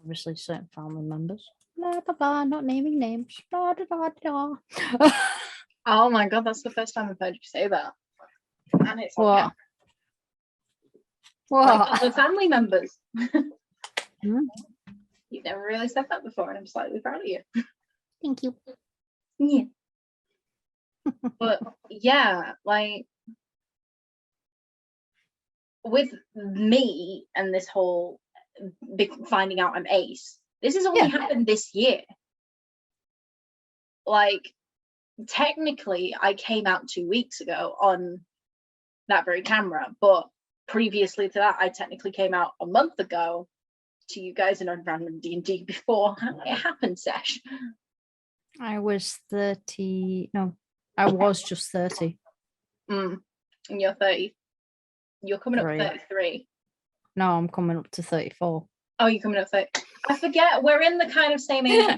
Obviously, certain family members. Blah, blah, blah, not naming names. Blah, blah, blah, blah. Oh my god, that's the first time I've heard you say that. And it's what? Like other family members. You've never really said that before, and I'm slightly proud of you. Thank you. Yeah. But yeah, like, with me and this whole finding out I'm ace, this has only happened this year. Like, technically I came out 2 weeks ago on that very camera, but previously to that I technically came out a month ago to you guys in a random D&D before it happened, Sesh. I was 30. No, I was just 30. And you're 30. You're coming up 33. No, I'm coming up to 34. Oh, you're coming up 30. I forget. We're in the kind of same age.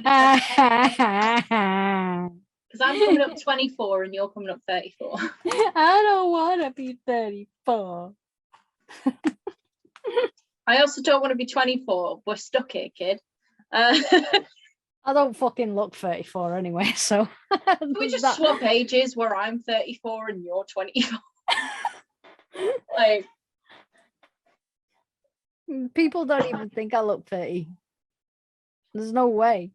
Because I'm coming up 24 and you're coming up 34. I don't want to be 34. I also don't want to be 24. We're stuck here, kid. I don't fucking look 34 anyway, so. Can we just swap ages where I'm 34 and you're 24? Like, people don't even think I look 30. There's no way.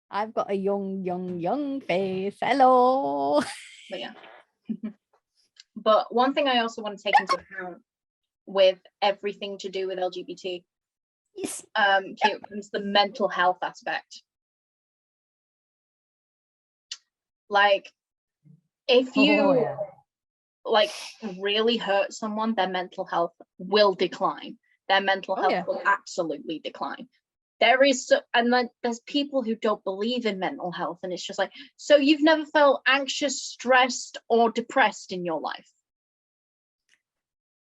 I've got a young face. Hello. But yeah. But one thing I also want to take into account with everything to do with LGBT, Yes. comes the mental health aspect. Like, if you like really hurt someone, their mental health will decline. Their mental health will absolutely decline. And then there's people who don't believe in mental health, and it's just like, so you've never felt anxious, stressed, or depressed in your life?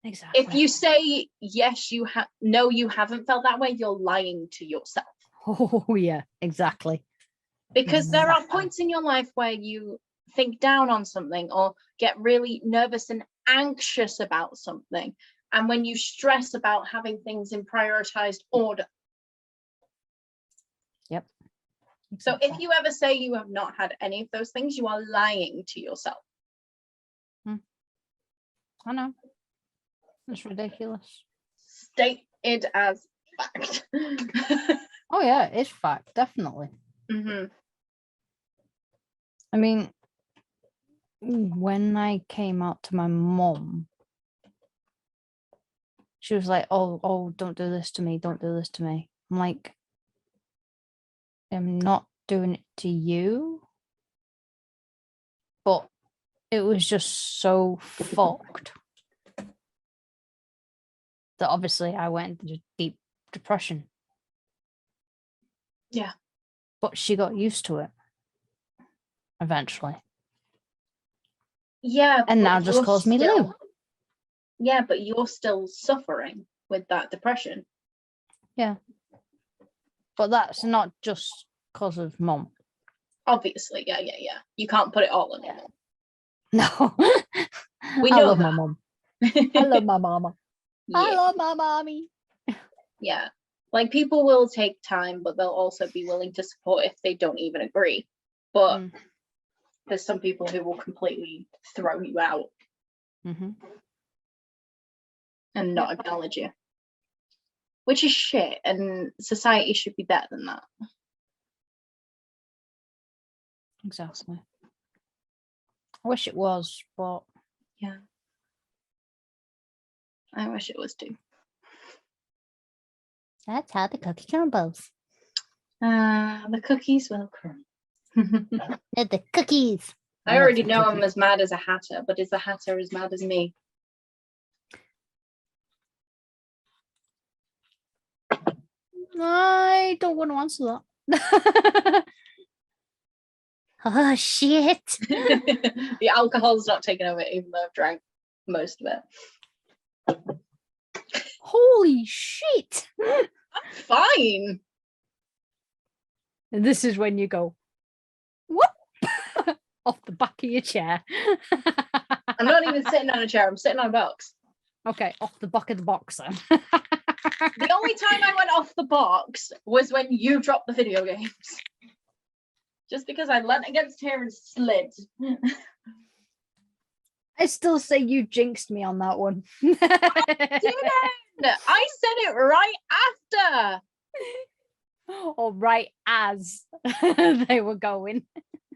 Exactly. If you say yes, you have, no, you haven't felt that way, you're lying to yourself. Oh yeah, exactly. Because there are points in your life where you think down on something or get really nervous and anxious about something, and when you stress about having things in prioritized order. Yep. So if you ever say you have not had any of those things, you are lying to yourself. I know. It's ridiculous. Stated as fact. Oh yeah, it's fact, definitely. Mm-hmm. I mean, when I came out to my mum, she was like, oh, don't do this to me, don't do this to me. I'm like, I'm not doing it to you. But it was just so fucked that obviously I went into deep depression. Yeah. But she got used to it eventually. Yeah. And now just calls me Lou. Yeah, but you're still suffering with that depression. Yeah. But that's not just because of mum. Obviously, yeah. You can't put it all on your mum. No. We I know love that. my mum. I love my mama. Yeah. I love my mommy. Yeah. Like, people will take time, but they'll also be willing to support if they don't even agree. But there's some people who will completely throw you out and not acknowledge you, which is shit, and society should be better than that. Exactly. I wish it was, but yeah, I wish it was too. That's how the cookie crumbles. The cookies will crumble. The cookies. I already know I'm as mad as a hatter, but is the hatter as mad as me? I don't want to answer that. Oh shit. The alcohol's not taken over, even though I've drank most of it. Holy shit. I'm fine. And this is when you go, whoop, off the back of your chair. I'm not even sitting on a chair, I'm sitting on a box. Okay, off the back of the box then. The only time I went off the box was when you dropped the video games. Just because I leant against here and slid. I still say you jinxed me on that one. I didn't. I said it right after. Or right as they were going.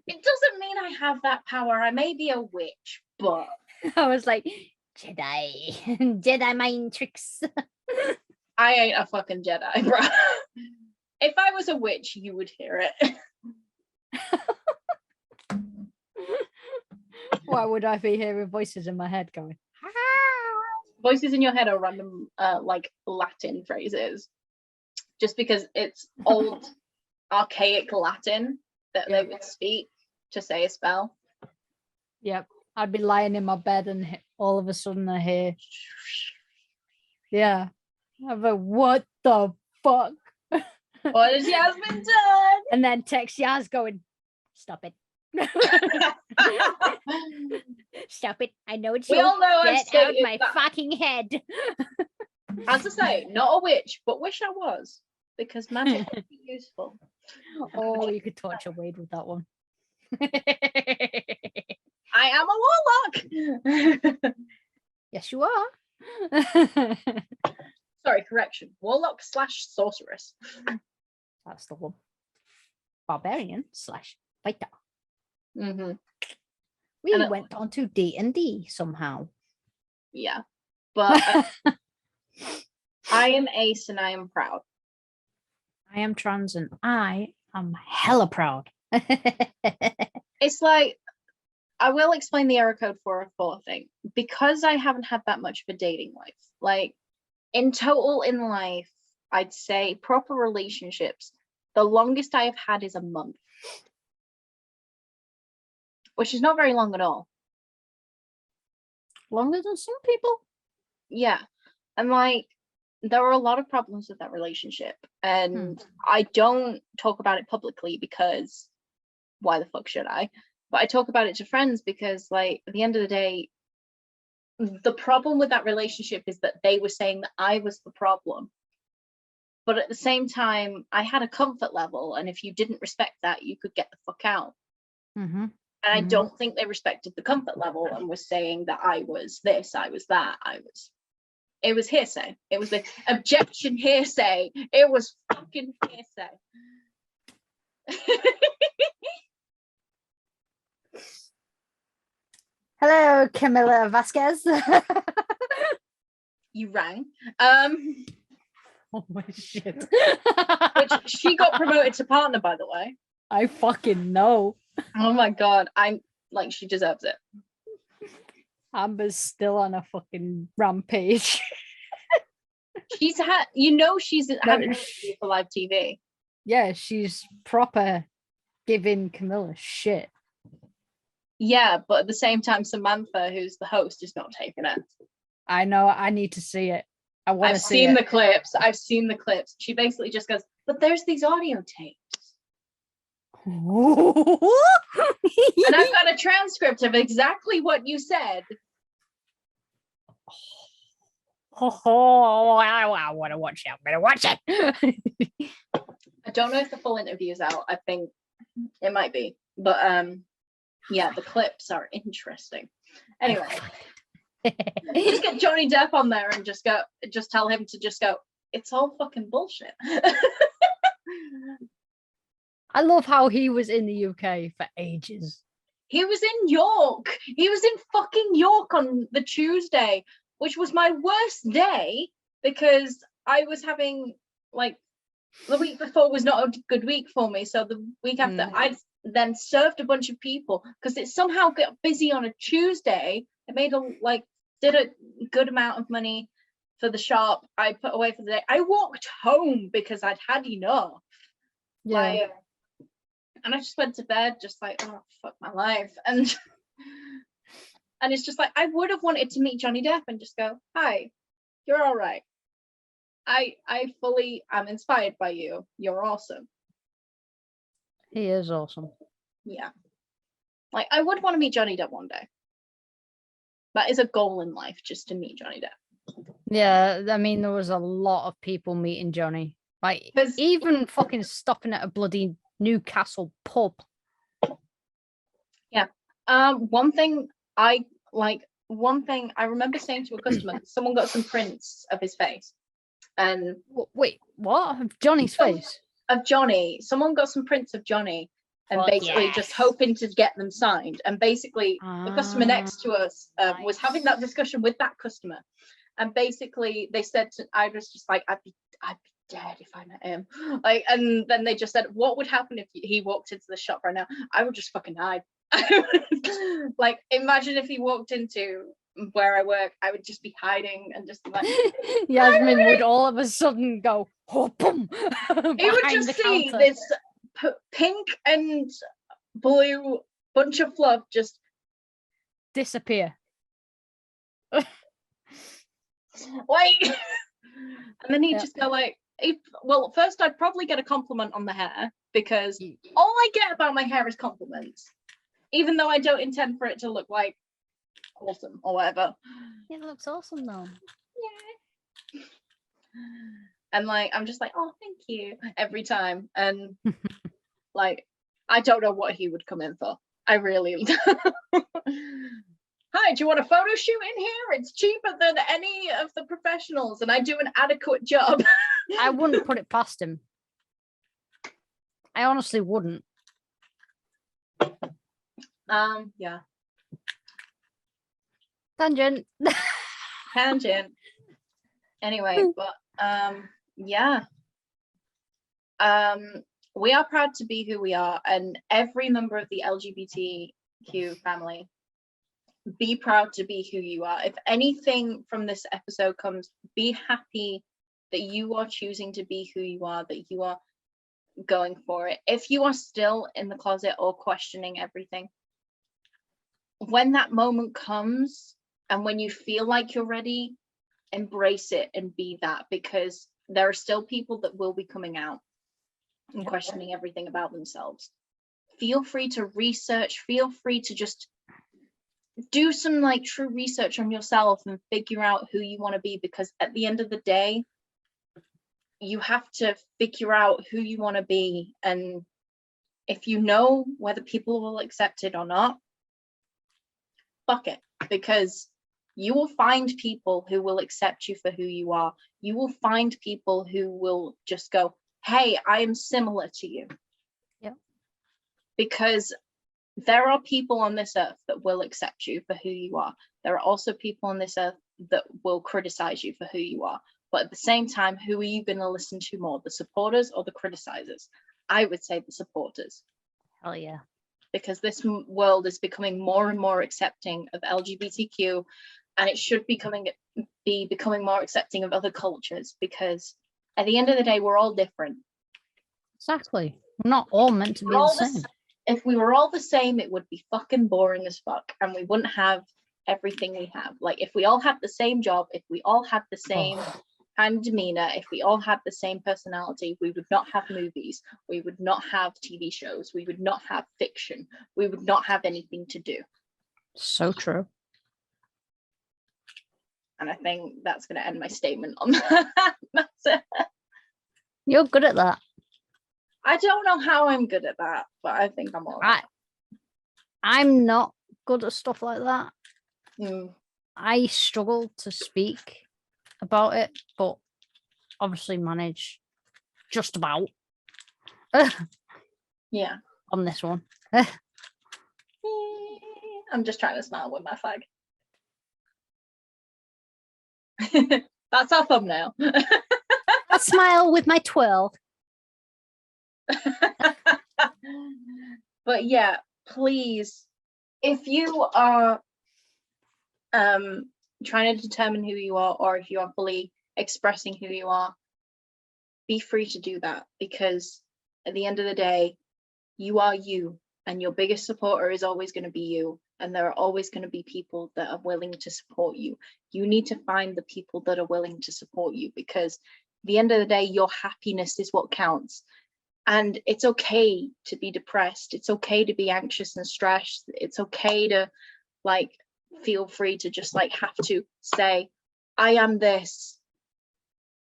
It doesn't mean I have that power. I may be a witch, but I was like, Jedi mind tricks. I ain't a fucking Jedi, bro. If I was a witch, you would hear it. Why would I be hearing voices in my head going? Voices in your head are random, like Latin phrases, just because it's old, archaic Latin that they would speak to say a spell. Yep, I'd be lying in my bed and all of a sudden I hear, yeah, I'm like, what the fuck? What has Yasmin done? And then text Yaz going, stop it. Stop it. I know it's We you. all know I've Get out stated my that. fucking head. As I say, not a witch, but wish I was, because magic would be useful. Oh, you could torture Wade with that one. I am a warlock. Yes, you are. Sorry, correction. Warlock / sorceress. That's the one. Barbarian / fighter. Mm-hmm. We And went on to D&D somehow. Yeah, but I am ace and I am proud. I am trans and I am hella proud. It's like, I will explain the error code 404 thing, because I haven't had that much of a dating life. Like, in total in life, I'd say proper relationships, the longest I have had is a month, which is not very long at all. Longer than some people. Yeah, and like, there are a lot of problems with that relationship, and I don't talk about it publicly because why the fuck should I? But I talk about it to friends because, like, at the end of the day, the problem with that relationship is that they were saying that I was the problem. But at the same time, I had a comfort level, and if you didn't respect that, you could get the fuck out. Mm-hmm. And I don't think they respected the comfort level and was saying that I was this, I was that, it was hearsay. It was the objection hearsay. It was fucking hearsay. Hello, Camilla Vasquez. You rang. Oh my shit. Which she got promoted to partner, by the way. I fucking know. Oh my god, I'm like, she deserves it. Amber's still on a fucking rampage. She's had, she's had an interview for live TV. Yeah, she's proper giving Camilla shit. Yeah, but at the same time, Samantha, who's the host, is not taking it. I know. I need to see it. I want to see it. I've seen the clips. She basically just goes, but there's these audio tapes. And I've got a transcript of exactly what you said. Oh, I want to watch it. I'm going to watch it. I don't know if the full interview is out. I think it might be. But yeah, the clips are interesting. Anyway, just get Johnny Depp on there and just tell him to just go, it's all fucking bullshit. I love how he was in the UK for ages. He was in York. He was in fucking York on the Tuesday, which was my worst day because I was having, like, the week before was not a good week for me. So the week after, I then served a bunch of people because it somehow got busy on a Tuesday. I did a good amount of money for the shop. I put away for the day. I walked home because I'd had enough. Yeah. And I just went to bed just like, oh, fuck my life. And it's just like, I would have wanted to meet Johnny Depp and just go, hi, you're all right. I fully am inspired by you. You're awesome. He is awesome. Yeah. Like, I would want to meet Johnny Depp one day. That is a goal in life, just to meet Johnny Depp. Yeah, I mean, there was a lot of people meeting Johnny. Like, even fucking stopping at a bloody Newcastle pub. Yeah. One thing I remember saying to a customer, someone got some prints of his face. And wait, what? Of Johnny's face? Of Johnny. Someone got some prints of Johnny and basically just hoping to get them signed. And basically the customer next to us was having that discussion with that customer. And basically they said I was just like, I'd be dead if I met him. Like, and then they just said, what would happen if he walked into the shop right now? I would just fucking hide. Like, imagine if he walked into where I work, I would just be hiding and just be like, Yasmin would all of a sudden go, oh, boom. He would just see this pink and blue bunch of fluff just disappear. like And then he'd just go like, well, first I'd probably get a compliment on the hair, because all I get about my hair is compliments, even though I don't intend for it to look like awesome or whatever. It looks awesome though. Yeah. And like, I'm just like, oh, thank you every time. And like, I don't know what he would come in for. I really Hi, do you want a photo shoot in here? It's cheaper than any of the professionals, and I do an adequate job. I wouldn't put it past him. I honestly wouldn't. Yeah. Tangent. Tangent. Anyway, but yeah. We are proud to be who we are, and every member of the LGBTQ family, be proud to be who you are. If anything from this episode comes, be happy that you are choosing to be who you are, that you are going for it. If you are still in the closet or questioning everything, when that moment comes and when you feel like you're ready, embrace it and be that, because there are still people that will be coming out and questioning everything about themselves. Feel free to research, feel free to just do some like true research on yourself and figure out who you want to be, because at the end of the day, you have to figure out who you want to be. And if you know whether people will accept it or not, fuck it, because you will find people who will accept you for who you are. You will find people who will just go, hey, I am similar to you. Yeah. Because there are people on this earth that will accept you for who you are. There are also people on this earth that will criticize you for who you are. But at the same time, who are you going to listen to more, the supporters or the criticizers? I would say the supporters. Hell yeah. Because this world is becoming more and more accepting of LGBTQ, and it should be becoming more accepting of other cultures, because at the end of the day, we're all different. Exactly. We're not all meant to be the same. If we were all the same, it would be fucking boring as fuck, and we wouldn't have everything we have. Like, if we all had the same job, if we all had the same kind of demeanor, if we all had the same personality, we would not have movies, we would not have TV shows, we would not have fiction, we would not have anything to do. So true. And I think that's going to end my statement on that matter. You're good at that. I don't know how I'm good at that, but I think I'm all right. I'm not good at stuff like that. Mm. I struggle to speak about it, but obviously manage just about. Yeah. On this one. I'm just trying to smile with my flag. That's our thumbnail. I smile with my twirl. But yeah, please, if you are trying to determine who you are, or if you are fully expressing who you are, be free to do that, because at the end of the day, you are you, and your biggest supporter is always going to be you, and there are always going to be people that are willing to support you. You need to find the people that are willing to support you, because at the end of the day, your happiness is what counts. And it's okay to be depressed. It's okay to be anxious and stressed. It's okay to like feel free to just like have to say, I am this.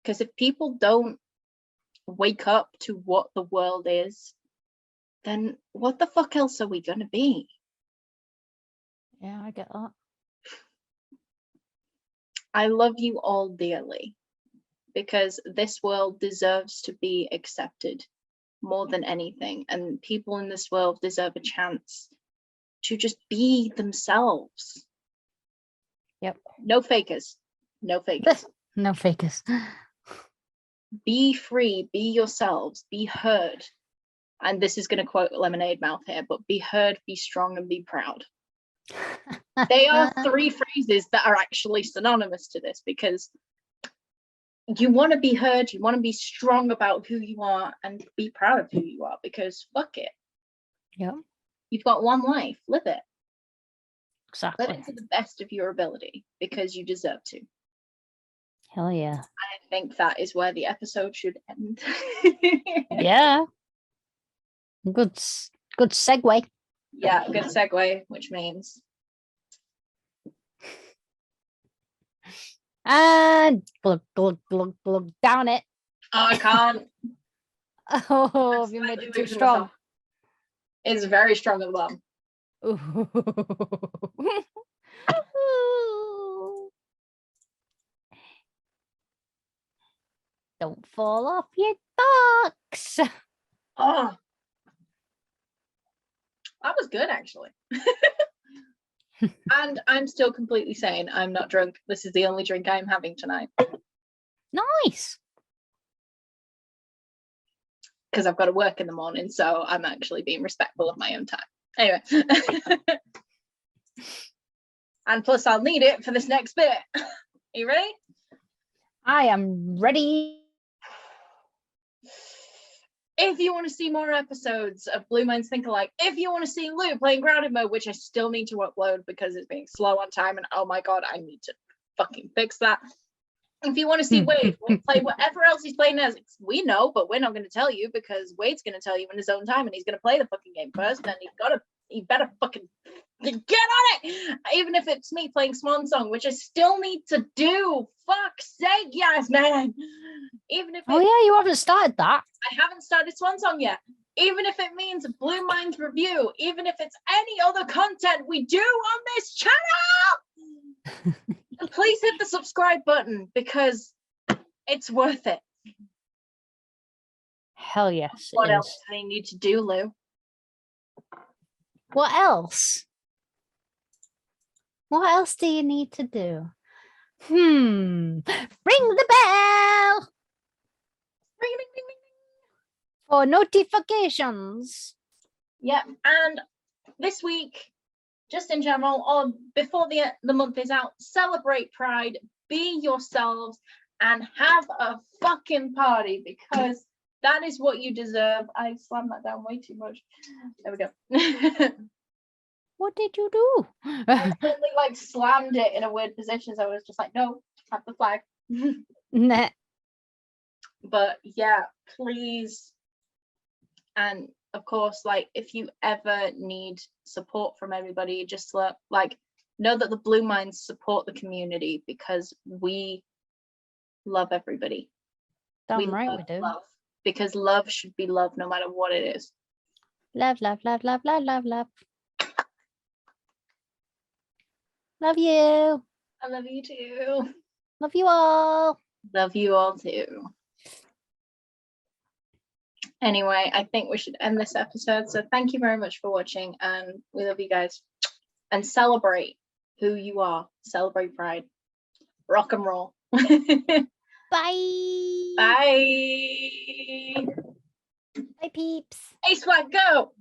Because if people don't wake up to what the world is, then what the fuck else are we gonna be? Yeah, I get that. I love you all dearly, because this world deserves to be accepted more than anything, and people in this world deserve a chance to just be themselves. Yep. No fakers. No fakers. No fakers. Be free, be yourselves, be heard. And this is going to quote Lemonade Mouth here, but be heard, be strong, and be proud. They are three phrases that are actually synonymous to this, because you want to be heard, you want to be strong about who you are, and be proud of who you are, because fuck it. Yeah. You've got one life, live it. Exactly. Live it to the best of your ability, because you deserve to. Hell yeah. I think that is where the episode should end. Yeah. Good segue. Yeah, good segue, which means And glug, glug, glug, glug, down it. oh, I can't. Oh, have you made it too Losing strong? myself. It's very strong at the bottom. Ooh. Don't fall off your box. Oh, that was good, actually. And I'm still completely sane. I'm not drunk. This is the only drink I'm having tonight. Nice. Because I've got to work in the morning, so I'm actually being respectful of my own time. Anyway. And plus, I'll need it for this next bit. Are you ready? I am ready. If you want to see more episodes of Blue Minds Think Alike, if you want to see Lou playing grounded mode, which I still need to upload because it's being slow on time, and oh my god, I need to fucking fix that. If you want to see Wade play whatever else he's playing as, we know, but we're not going to tell you because Wade's going to tell you in his own time, and he's going to play the fucking game first, and he better fucking get on it, even if it's me playing Swan Song, which I still need to do. Fuck's sake, Yasmin. Even if Oh yeah, you haven't started that. I haven't started Swan Song yet. Even if it means Blue Minds review, even if it's any other content we do on this channel, please hit the subscribe button because it's worth it. Hell yes. What else do they need to do, Lou? What else? What else do you need to do? Ring the bell Ring, ring, ring, ring. for notifications. Yep, and this week, just in general, or before the month is out, celebrate Pride, be yourselves, and have a fucking party because that is what you deserve. I slammed that down way too much. There we go. What did you do? I totally like slammed it in a weird position, so I was just like, no, have the flag. Nah. But yeah, please. And of course, like if you ever need support from everybody, just like know that the Blue Minds support the community because we love everybody. Damn right we do. Love, because love should be love no matter what it is. Love, love, love, love, love, love, love. Love you. I love you too. Love you all. Love you all too. Anyway, I think we should end this episode. So thank you very much for watching and we love you guys. And celebrate who you are. Celebrate Pride. Rock and roll. Bye. Bye. Bye, peeps. Ace Flag, go!